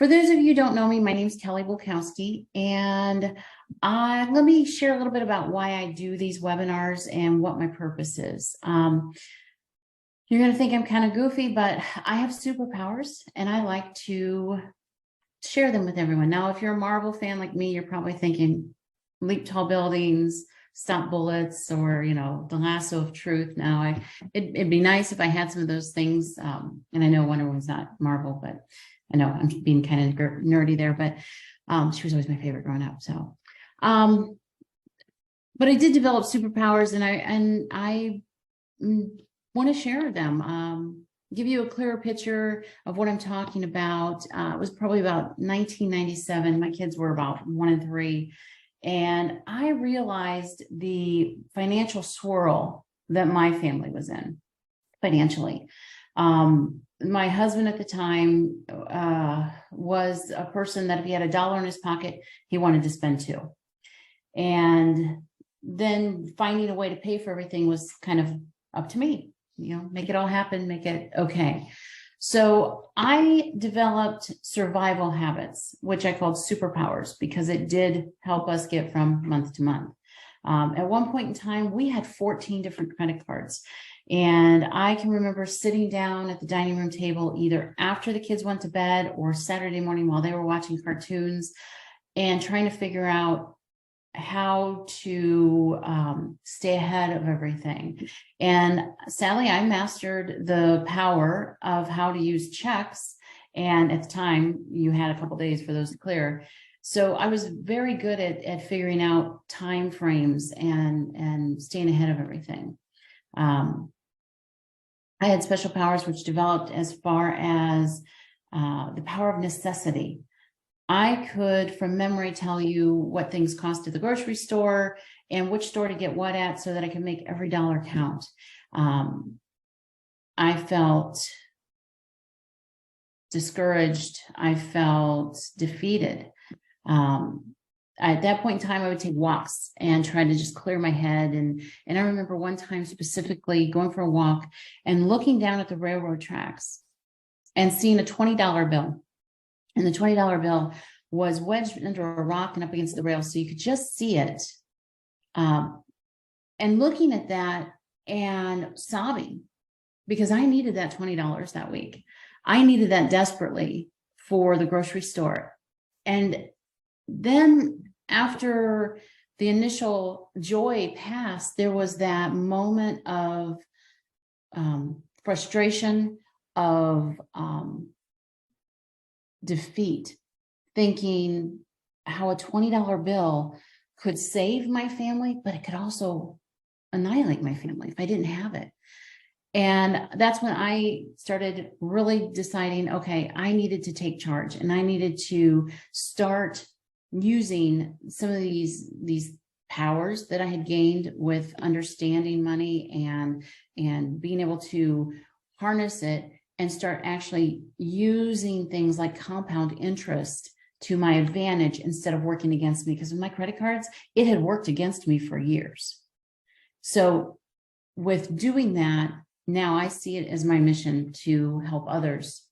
For those of you who don't know me, my name is Kelly Bulkowski, and let me share a little bit about why I do these webinars and what my purpose is. You're going to think I'm kind of goofy, but I have superpowers, and I like to share them with everyone. Now, if you're a Marvel fan like me, you're probably thinking leap tall buildings, stop bullets, or, the lasso of truth. Now, it'd be nice if I had some of those things, and I know Wonder Woman's not Marvel, but I know I'm being kind of nerdy there, but she was always my favorite growing up. So, but I did develop superpowers, and I want to share them. Give you a clearer picture of what I'm talking about. It was probably about 1997. My kids were about 1 and 3, and I realized the financial swirl that my family was in financially. My husband at the time was a person that if he had $1 in his pocket, he wanted to spend 2. And then finding a way to pay for everything was kind of up to me, make it all happen, make it okay. So I developed survival habits, which I called superpowers, because it did help us get from month to month. At one point in time, we had 14 different credit cards. And I can remember sitting down at the dining room table, either after the kids went to bed or Saturday morning while they were watching cartoons, and trying to figure out how to stay ahead of everything. And sadly, I mastered the power of how to use checks. And at the time, you had a couple days for those to clear. So I was very good at figuring out time frames and staying ahead of everything. I had special powers which developed as far as the power of necessity. I could, from memory, tell you what things cost at the grocery store and which store to get what at so that I could make every dollar count. I felt discouraged. I felt defeated. At that point in time, I would take walks and try to just clear my head. And I remember one time specifically going for a walk and looking down at the railroad tracks and seeing a $20 bill. And the $20 bill was wedged under a rock and up against the rail, so you could just see it. And looking at that and sobbing, because I needed that $20 that week. I needed that desperately for the grocery store. And then after the initial joy passed, there was that moment of frustration, of defeat, thinking how a $20 bill could save my family, but it could also annihilate my family if I didn't have it. And that's when I started really deciding, okay, I needed to take charge, and I needed to start using some of these powers that I had gained with understanding money and being able to harness it and start actually using things like compound interest to my advantage instead of working against me. Because with my credit cards, it had worked against me for years. So with doing that, now I see it as my mission to help others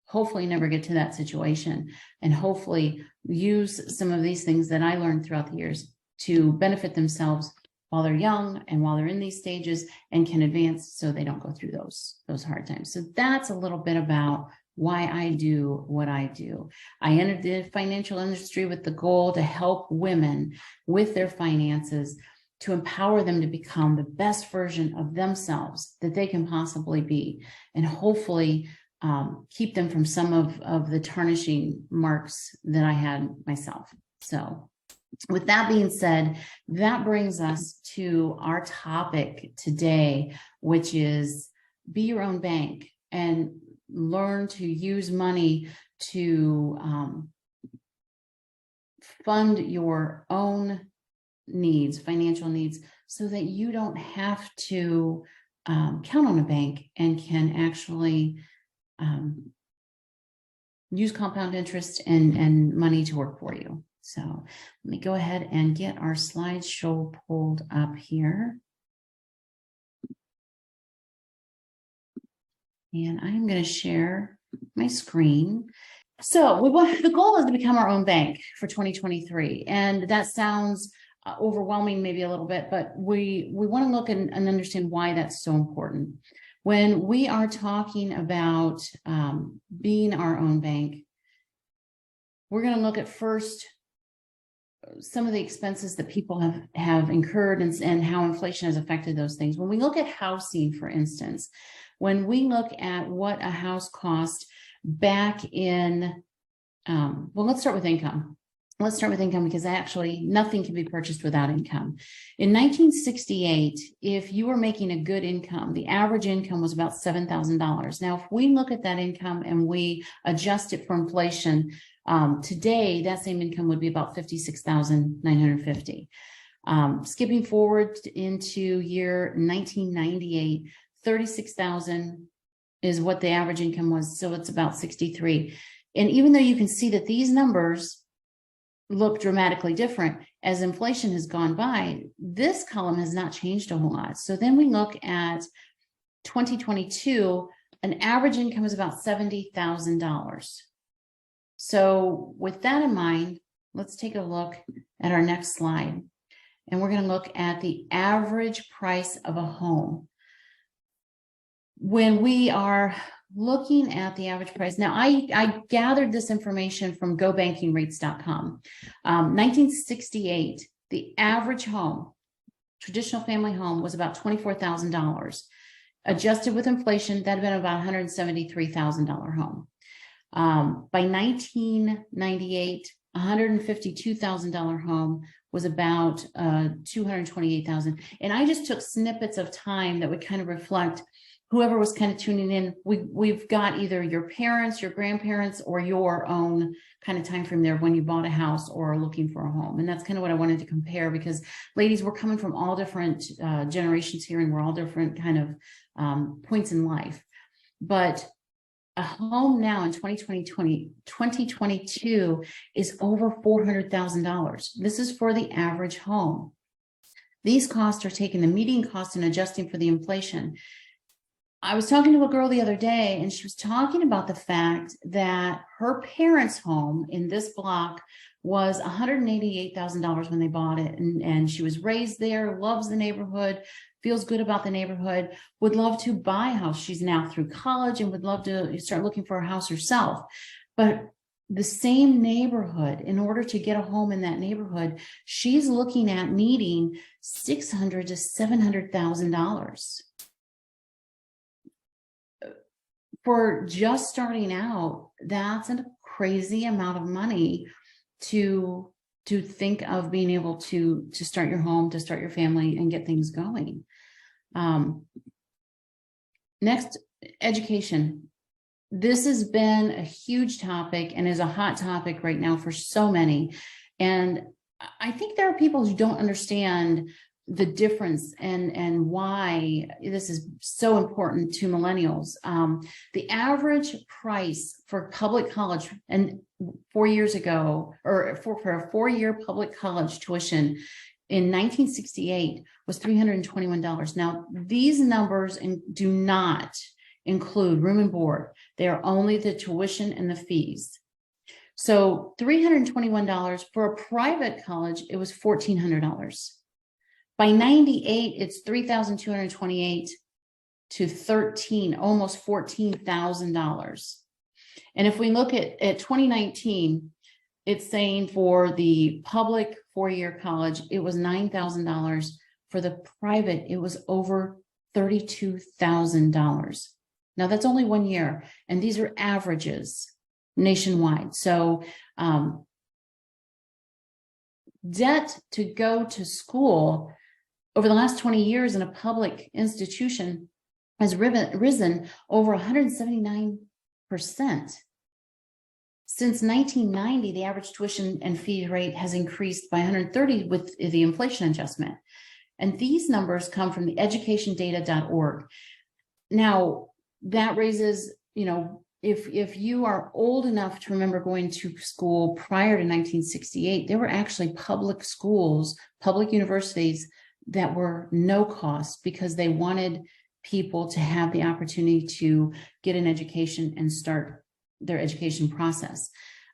hopefully never get to that situation, and hopefully use some of these things that I learned throughout the years to benefit themselves while they're young and while they're in these stages, and can advance so they don't go through those hard times. So that's a little bit about why I do what I do. I entered the financial industry with the goal to help women with their finances, to empower them to become the best version of themselves that they can possibly be, and hopefully keep them from some of the tarnishing marks that I had myself. So with that being said, that brings us to our topic today, which is be your own bank and learn to use money to fund your own needs, financial needs, so that you don't have to count on a bank and can actually use compound interest and money to work for you. So let me go ahead and get our slideshow pulled up here. And I'm going to share my screen. So the goal is to become our own bank for 2023. And that sounds overwhelming, maybe a little bit, but we want to look and understand why that's so important. When we are talking about being our own bank, we're going to look at first some of the expenses that people have incurred and how inflation has affected those things. When we look at housing, for instance, when we look at what a house cost back in, well, let's start with income. Let's start with income because actually nothing can be purchased without income. In 1968, if you were making a good income, the average income was about $7,000. Now, if we look at that income and we adjust it for inflation, today that same income would be about $56,950. Skipping forward into year 1998, 36,000 is what the average income was. So it's about 63. And even though you can see that these numbers look dramatically different as inflation has gone by, this column has not changed a whole lot. So then we look at 2022, an average income is about $70,000. So with that in mind, let's take a look at our next slide. And we're going to look at the average price of a home. When we are looking at the average price, now I gathered this information from gobankingrates.com. 1968, the average home, traditional family home, was about $24,000. Adjusted with inflation, that had been about $173,000 home. By 1998, $152,000 home was about $228,000. And I just took snippets of time that would kind of reflect whoever was kind of tuning in. We've got either your parents, your grandparents, or your own kind of time frame there when you bought a house or looking for a home. And that's kind of what I wanted to compare, because ladies, we're coming from all different generations here, and we're all different kind of points in life. But a home now in 2022 is over $400,000. This is for the average home. These costs are taking the median cost and adjusting for the inflation. I was talking to a girl the other day, and she was talking about the fact that her parents' home in this block was $188,000 when they bought it. And she was raised there, loves the neighborhood, feels good about the neighborhood, would love to buy a house. She's now through college and would love to start looking for a house herself. But the same neighborhood, in order to get a home in that neighborhood, she's looking at needing $600,000 to $700,000. For just starting out, that's a crazy amount of money to think of being able to start your home, to start your family, and get things going. Next, education. This has been a huge topic and is a hot topic right now for so many. And I think there are people who don't understand the difference and why this is so important to millennials. The average price for public college, and 4 years ago, or for a 4-year public college tuition in 1968 was $321. Now, these numbers do not include room and board. They are only the tuition and the fees. So $321 for a private college, it was $1,400. By 98, it's $3,228 to almost $14,000. And if we look at 2019, it's saying for the public 4-year college, it was $9,000. For the private, it was over $32,000. Now that's only 1 year, and these are averages nationwide. So debt to go to school over the last 20 years in a public institution has risen over 179%. Since 1990, the average tuition and fee rate has increased by 130 with the inflation adjustment. And these numbers come from the educationdata.org. Now, that raises, if you are old enough to remember going to school prior to 1968, there were actually public schools, public universities that were no cost because they wanted people to have the opportunity to get an education and start their education process.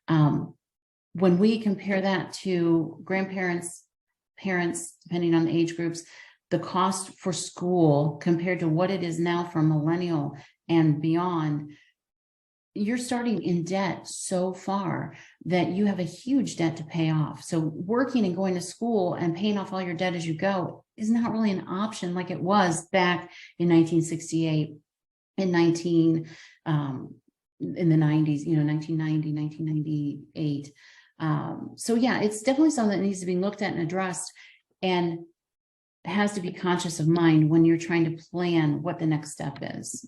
When we compare that to grandparents, parents, depending on the age groups, the cost for school compared to what it is now for millennial and beyond, you're starting in debt so far that you have a huge debt to pay off. So working and going to school and paying off all your debt as you go is not really an option like it was back in 1968 and in the 90s, 1990, 1998. So yeah, it's definitely something that needs to be looked at and addressed, and has to be conscious of mind when you're trying to plan what the next step is.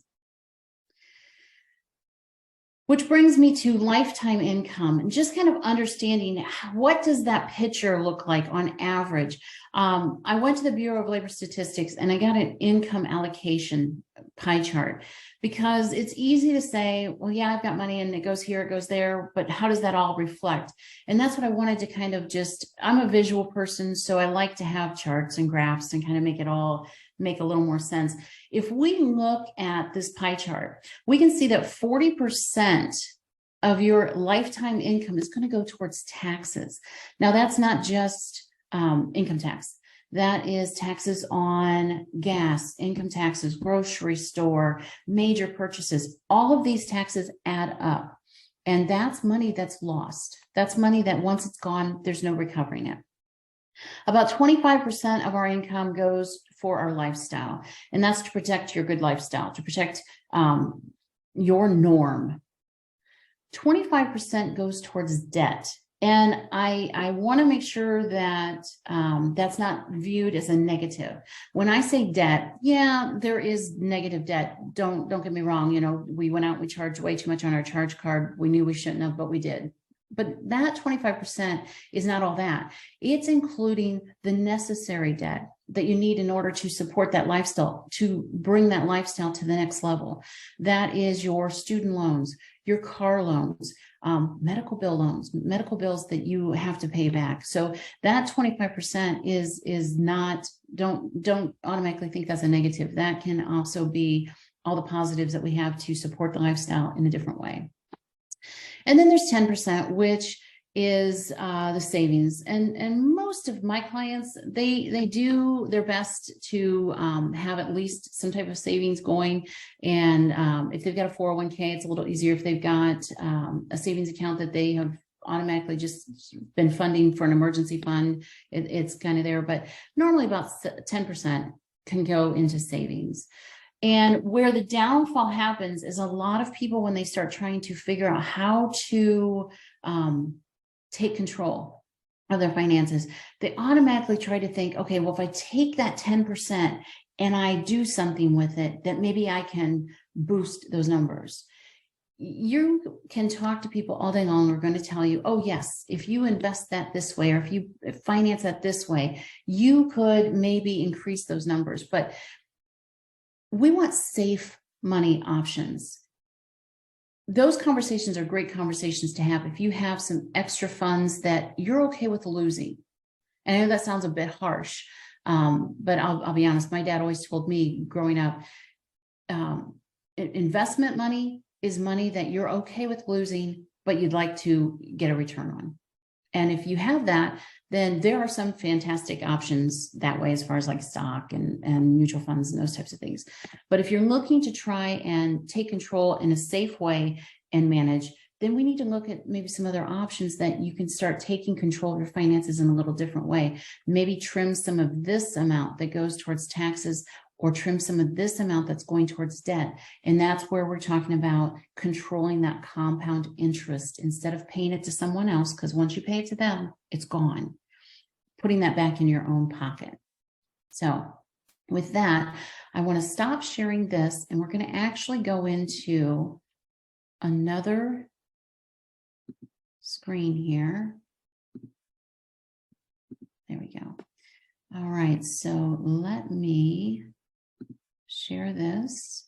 Which brings me to lifetime income and just kind of understanding what does that picture look like on average. I went to the Bureau of Labor Statistics and I got an income allocation pie chart, because it's easy to say, well, yeah, I've got money and it goes here, it goes there, but how does that all reflect? And that's what I wanted to kind of I'm a visual person, so I like to have charts and graphs and kind of make a little more sense. If we look at this pie chart, we can see that 40% of your lifetime income is going to go towards taxes. Now, that's not just income tax. That is taxes on gas, income taxes, grocery store, major purchases. All of these taxes add up. And that's money that's lost. That's money that once it's gone, there's no recovering it. About 25% of our income goes for our lifestyle, and that's to protect your good lifestyle, to protect your norm. 25% goes towards debt. And I want to make sure that that's not viewed as a negative. When I say debt, yeah, there is negative debt. Don't get me wrong. We went out, we charged way too much on our charge card. We knew we shouldn't have, but we did. But that 25% is not all that. It's including the necessary debt that you need in order to support that lifestyle, to bring that lifestyle to the next level. That is your student loans, your car loans, medical bill loans, medical bills that you have to pay back. So that 25% is not, don't automatically think that's a negative. That can also be all the positives that we have to support the lifestyle in a different way. And then there's 10%, which is the savings. And most of my clients, they do their best to have at least some type of savings going. And if they've got a 401k, it's a little easier. If they've got a savings account that they have automatically just been funding for an emergency fund, it's kind of there. But normally about 10% can go into savings. And where the downfall happens is a lot of people, when they start trying to figure out how to take control of their finances, they automatically try to think, okay, well, if I take that 10% and I do something with it, that maybe I can boost those numbers. You can talk to people all day long who are going to tell you, oh, yes, if you invest that this way, or if you finance that this way, you could maybe increase those numbers. But we want safe money options. Those conversations are great conversations to have if you have some extra funds that you're okay with losing. And I know that sounds a bit harsh, but I'll be honest. My dad always told me growing up, investment money is money that you're okay with losing, but you'd like to get a return on. And if you have that, then there are some fantastic options that way, as far as like stock and mutual funds and those types of things. But if you're looking to try and take control in a safe way and manage, then we need to look at maybe some other options that you can start taking control of your finances in a little different way. Maybe trim some of this amount that goes towards taxes, or trim some of this amount that's going towards debt. And that's where we're talking about controlling that compound interest instead of paying it to someone else, because once you pay it to them, it's gone. Putting that back in your own pocket. So with that, I want to stop sharing this, and we're going to actually go into another screen here. There we go. All right, so let me share this.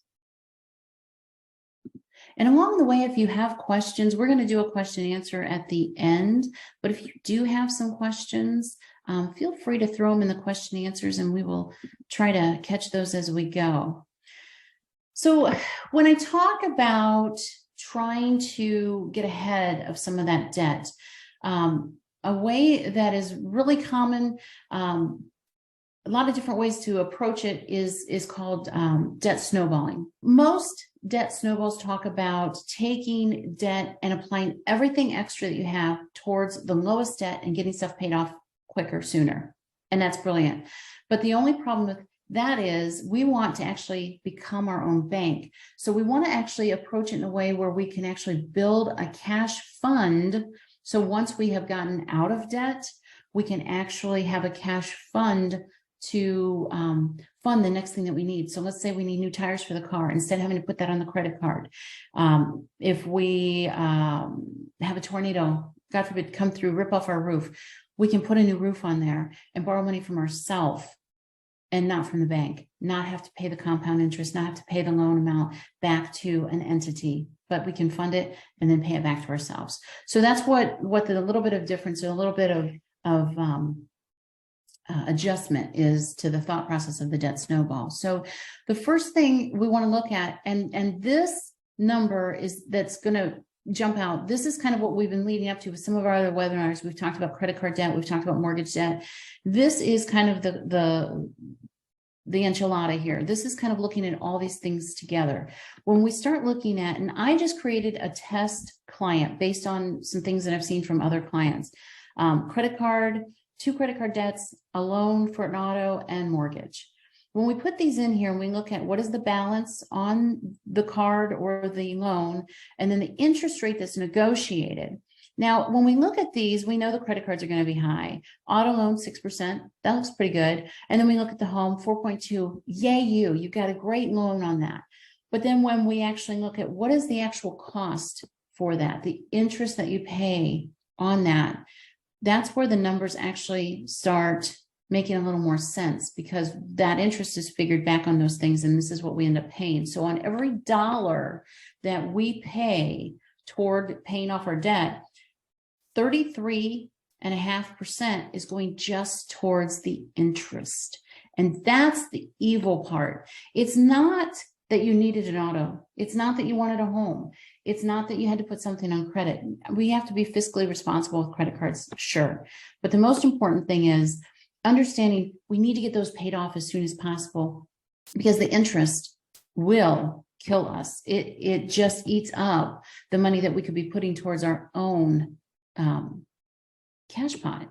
And along the way, if you have questions, we're going to do a question and answer at the end. But if you do have some questions, feel free to throw them in the question and answers, and we will try to catch those as we go. So when I talk about trying to get ahead of some of that debt. A way that is really common, a lot of different ways to approach it is called debt snowballing. Most debt snowballs talk about taking debt and applying everything extra that you have towards the lowest debt and getting stuff paid off quicker, sooner. And that's brilliant. But the only problem with that is we want to actually become our own bank. So we want to actually approach it in a way where we can actually build a cash fund. So once we have gotten out of debt, we can actually have a cash fund to fund the next thing that we need. So let's say we need new tires for the car, instead of having to put that on the credit card. If we have a tornado, God forbid, come through, rip off our roof, we can put a new roof on there and borrow money from ourselves and not from the bank, not have to pay the compound interest, not have to pay the loan amount back to an entity, but we can fund it and then pay it back to ourselves. So that's what the little bit of difference, or a little bit of adjustment is to the thought process of the debt snowball. So the first thing we want to look at, and this number that's going to jump out. This is kind of what we've been leading up to with some of our other webinars. We've talked about credit card debt. We've talked about mortgage debt. This is kind of the enchilada here. This is kind of looking at all these things together. When we start looking at, and I just created a test client based on some things that I've seen from other clients, credit card, 2 credit card debts, a loan for an auto, and mortgage. When we put these in here and we look at what is the balance on the card or the loan, and then the interest rate that's negotiated. Now, when we look at these, we know the credit cards are going to be high. Auto loan, 6%. That looks pretty good. And then we look at the home, 4.2. Yay, you got a great loan on that. But then when we actually look at what is the actual cost for that, the interest that you pay on that, that's where the numbers actually start making a little more sense, because that interest is figured back on those things, and this is what we end up paying. So on every dollar that we pay toward paying off our debt, 33.5% is going just towards the interest. And that's the evil part. It's not that you needed an auto. It's not that you wanted a home. It's not that you had to put something on credit. We have to be fiscally responsible with credit cards, sure. But the most important thing is understanding we need to get those paid off as soon as possible, because the interest will kill us. It just eats up the money that we could be putting towards our own cash pot,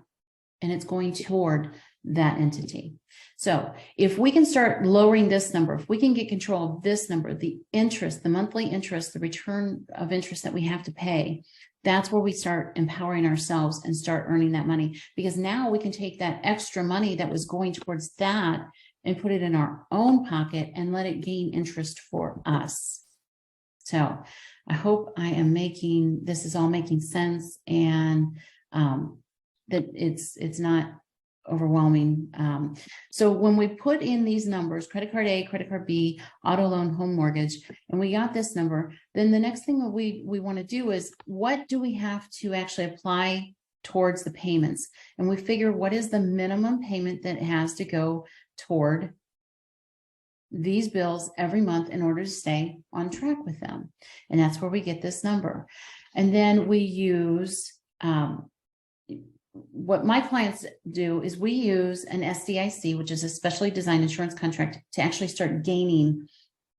and it's going toward that entity. So if we can start lowering this number, if we can get control of this number, the interest, the monthly interest, the return of interest that we have to pay, that's where we start empowering ourselves and start earning that money, because now we can take that extra money that was going towards that and put it in our own pocket and let it gain interest for us. So I hope this is all making sense, and that it's not overwhelming. So when we put in these numbers, credit card A, credit card B, auto loan, home mortgage, and we got this number, then the next thing that we want to do is, what do we have to actually apply towards the payments? And we figure, what is the minimum payment that has to go toward these bills every month in order to stay on track with them? And that's where we get this number. And then we use, what my clients do is we use an SDIC, which is a specially designed insurance contract, to actually start gaining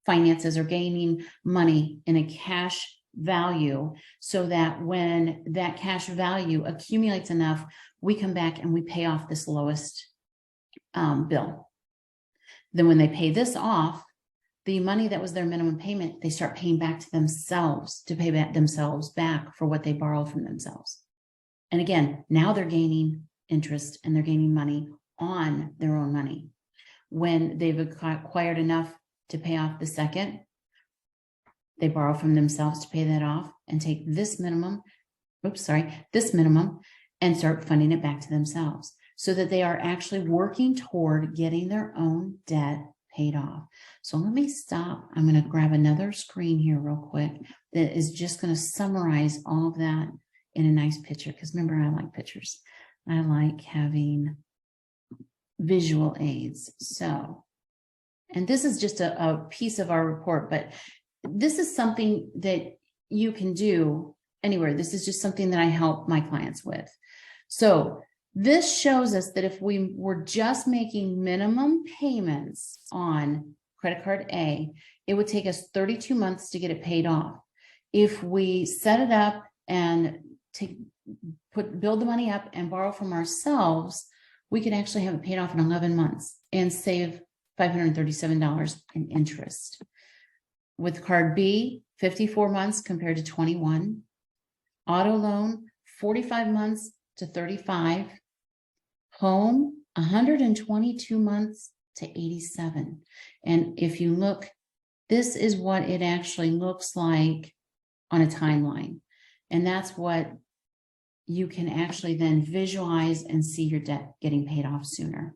finances or gaining money in a cash value, so that when that cash value accumulates enough, we come back and we pay off this lowest bill. Then when they pay this off, the money that was their minimum payment, they start paying back to themselves to pay back themselves back for what they borrowed from themselves. And again, now they're gaining interest and they're gaining money on their own money. When they've acquired enough to pay off the second, they borrow from themselves to pay that off and take this minimum and start funding it back to themselves, so that they are actually working toward getting their own debt paid off. So let me stop. I'm going to grab another screen here real quick that is just going to summarize all of that in a nice picture, because remember, I like pictures. I like having visual aids. So, and this is just a piece of our report, but this is something that you can do anywhere. This is just something that I help my clients with. So this shows us that if we were just making minimum payments on credit card A, it would take us 32 months to get it paid off. If we set it up and build the money up and borrow from ourselves, we could actually have it paid off in 11 months and save $537 in interest. With card B, 54 months compared to 21. Auto loan, 45 months to 35. Home, 122 months to 87. And if you look, this is what it actually looks like on a timeline. And that's what you can actually then visualize and see your debt getting paid off sooner.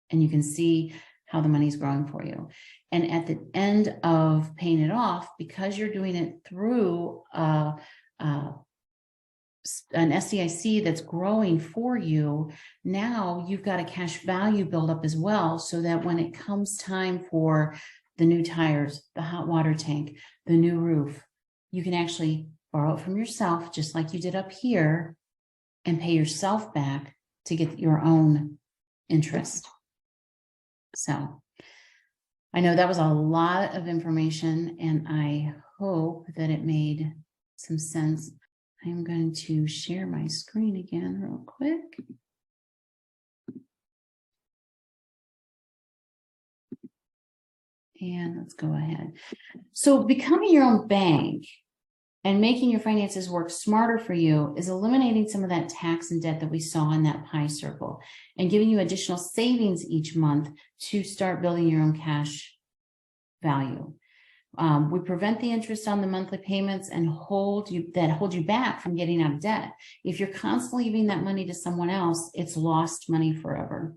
And you can see how the money's growing for you. And at the end of paying it off, because you're doing it through an SDIC that's growing for you, now you've got a cash value build up as well, so that when it comes time for the new tires, the hot water tank, the new roof, you can actually borrow it from yourself, just like you did up here, and pay yourself back to get your own interest. So I know that was a lot of information, and I hope that it made some sense. I'm going to share my screen again real quick. And let's go ahead. So becoming your own bank and making your finances work smarter for you is eliminating some of that tax and debt that we saw in that pie circle and giving you additional savings each month to start building your own cash value. We prevent the interest on the monthly payments and hold you back from getting out of debt. If you're constantly giving that money to someone else, it's lost money forever.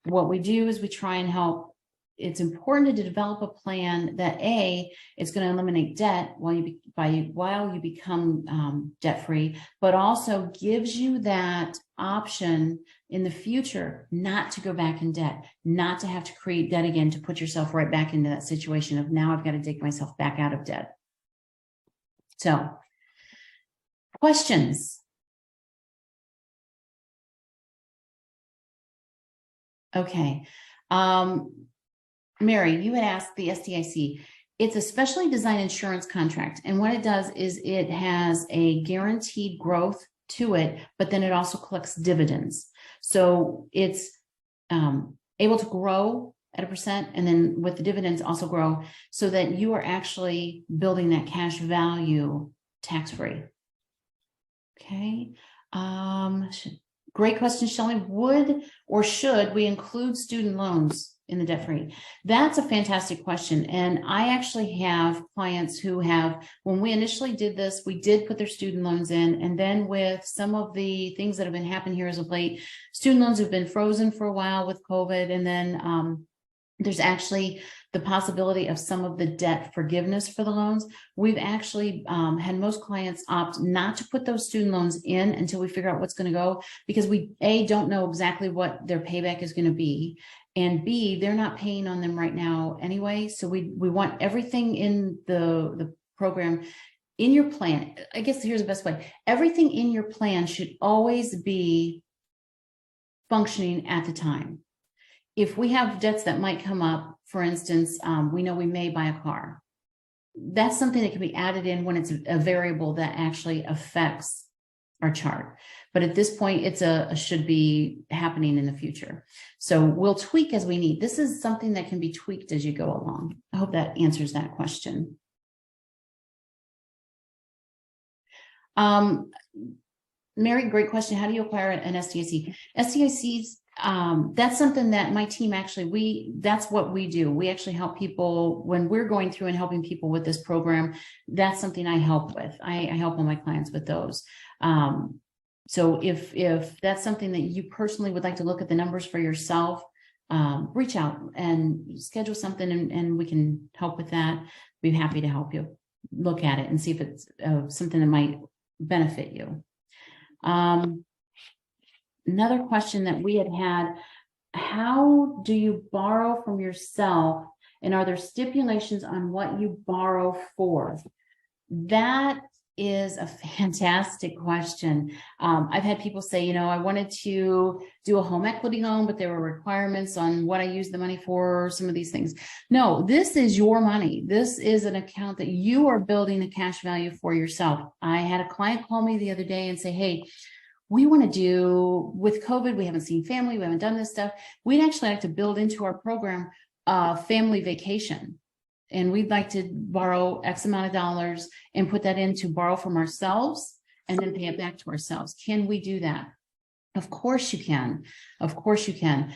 What we do is we try and help. It's important to develop a plan that it's going to eliminate debt while you become debt-free, but also gives you that option in the future not to go back in debt, not to have to create debt again, to put yourself right back into that situation of now I've got to dig myself back out of debt. So, questions? Okay. Mary, you had asked the SDIC. It's a specially designed insurance contract. And what it does is it has a guaranteed growth to it, but then it also collects dividends. So it's able to grow at 1%, and then with the dividends also grow, so that you are actually building that cash value tax-free. Okay. Great question, Shelley. Would or should we include student loans in the debt-free? That's a fantastic question. And I actually have clients who have, when we initially did this, we did put their student loans in. And then with some of the things that have been happening here as of late, student loans have been frozen for a while with COVID. And then there's actually the possibility of some of the debt forgiveness for the loans. We've actually had most clients opt not to put those student loans in until we figure out what's going to go, because we, A, don't know exactly what their payback is going to be. And B, they're not paying on them right now anyway. So we want everything in the program in your plan. I guess here's the best way. Everything in your plan should always be functioning at the time. If we have debts that might come up, for instance, we know we may buy a car. That's something that can be added in when it's a variable that actually affects our chart. But at this point, it's a should be happening in the future. So we'll tweak as we need. This is something that can be tweaked as you go along. I hope that answers that question. Mary, great question. How do you acquire an SDIC? SDICs, that's something that my team actually, that's what we do. We actually help people when we're going through and helping people with this program. That's something I help with. I help all my clients with those. So if that's something that you personally would like to look at the numbers for yourself, reach out and schedule something and we can help with that. Be happy to help you look at it and see if it's something that might benefit you. Another question that we had, how do you borrow from yourself, and are there stipulations on what you borrow for? That is a fantastic question. I've had people say, you know, I wanted to do a home equity loan, but there were requirements on what I use the money for, some of these things. No, this is your money. This is an account that you are building a cash value for yourself. I had a client call me the other day and say, hey, we want to do, with COVID, we haven't seen family, we haven't done this stuff. We'd actually like to build into our program a family vacation. And we'd like to borrow X amount of dollars and put that in to borrow from ourselves and then pay it back to ourselves. Can we do that? Of course you can. Of course you can.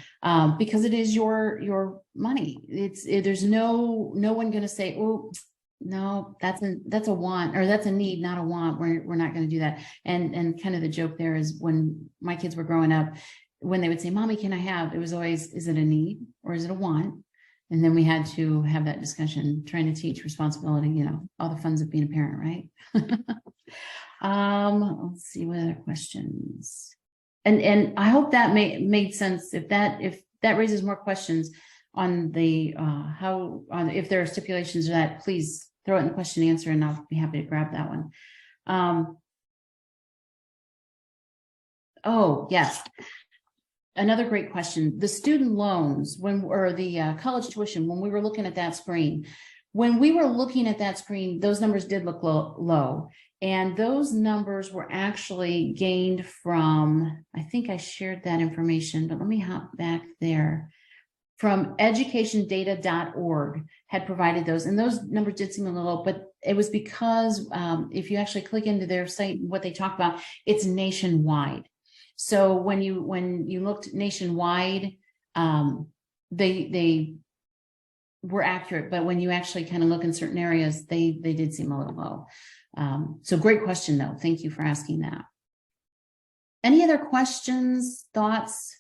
Because it is your money. There's no one going to say, oh, no, that's a want, or that's a need, not a want. We're not going to do that. And kind of the joke there is, when my kids were growing up, when they would say, Mommy, can I have? It was always, is it a need or is it a want? And then we had to have that discussion, trying to teach responsibility, you know, all the funs of being a parent, right? Let's see, what other questions? And I hope that made sense. If that raises more questions on the if there are stipulations of that, please throw it in the question and answer, and I'll be happy to grab that one. Oh, yes. Another great question. The student loans, or the college tuition, when we were looking at that screen, those numbers did look low. And those numbers were actually gained from, I think I shared that information, but let me hop back there. From educationdata.org had provided those, and those numbers did seem a little low, but it was because if you actually click into their site, what they talk about, it's nationwide. So when you looked nationwide, they were accurate, but when you actually kind of look in certain areas, they did seem a little low. So great question though. Thank you for asking that. Any other questions, thoughts?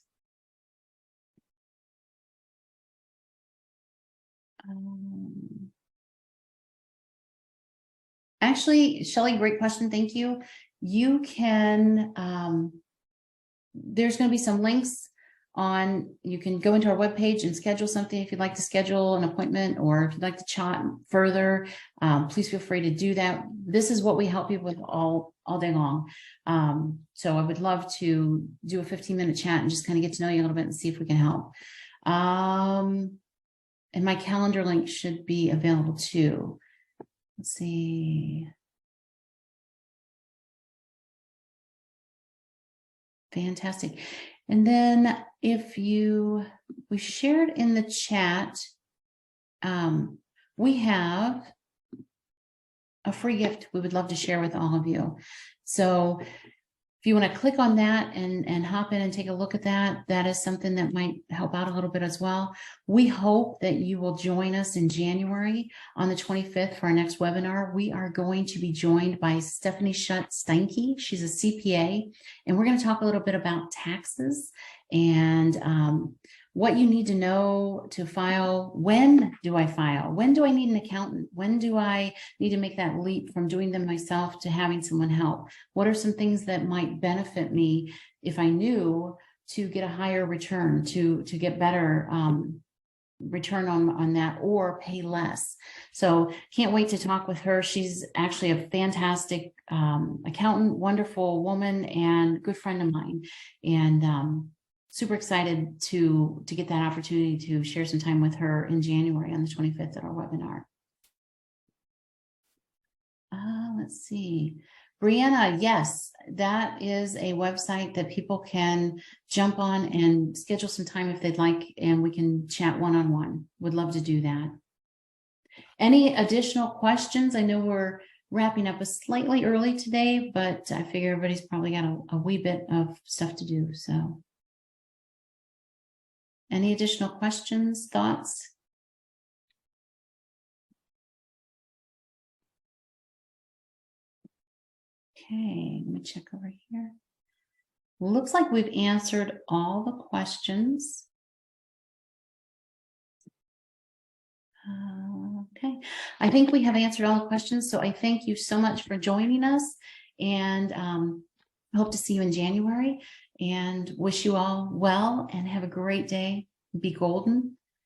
Actually, Shelley, great question. Thank you. You can, there's going to be some links you can go into our webpage and schedule something if you'd like to schedule an appointment, or if you'd like to chat further, please feel free to do that. This is what we help people with all day long. So I would love to do a 15-minute chat and just kind of get to know you a little bit and see if we can help. And my calendar link should be available too. Let's see. Fantastic. And then we shared in the chat, we have a free gift we would love to share with all of you. So if you want to click on that and hop in and take a look at that, that is something that might help out a little bit as well. We hope that you will join us in January on the 25th for our next webinar. We are going to be joined by Stephanie Schutt-Steinke. She's a CPA, and we're going to talk a little bit about taxes and what you need to know to file. When do I file? When do I need an accountant? When do I need to make that leap from doing them myself to having someone help? What are some things that might benefit me if I knew, to get a higher return, to get better return on that, or pay less? So can't wait to talk with her. She's actually a fantastic accountant, wonderful woman, and good friend of mine. And super excited to get that opportunity to share some time with her in January on the 25th at our webinar. Let's see. Brianna, yes, that is a website that people can jump on and schedule some time if they'd like, and we can chat one-on-one. Would love to do that. Any additional questions? I know we're wrapping up slightly early today, but I figure everybody's probably got a wee bit of stuff to do. So any additional questions, thoughts? Okay, let me check over here. Looks like we've answered all the questions. Okay, I think we have answered all the questions. So I thank you so much for joining us, and I hope to see you in January, and wish you all well and have a great day. Be golden.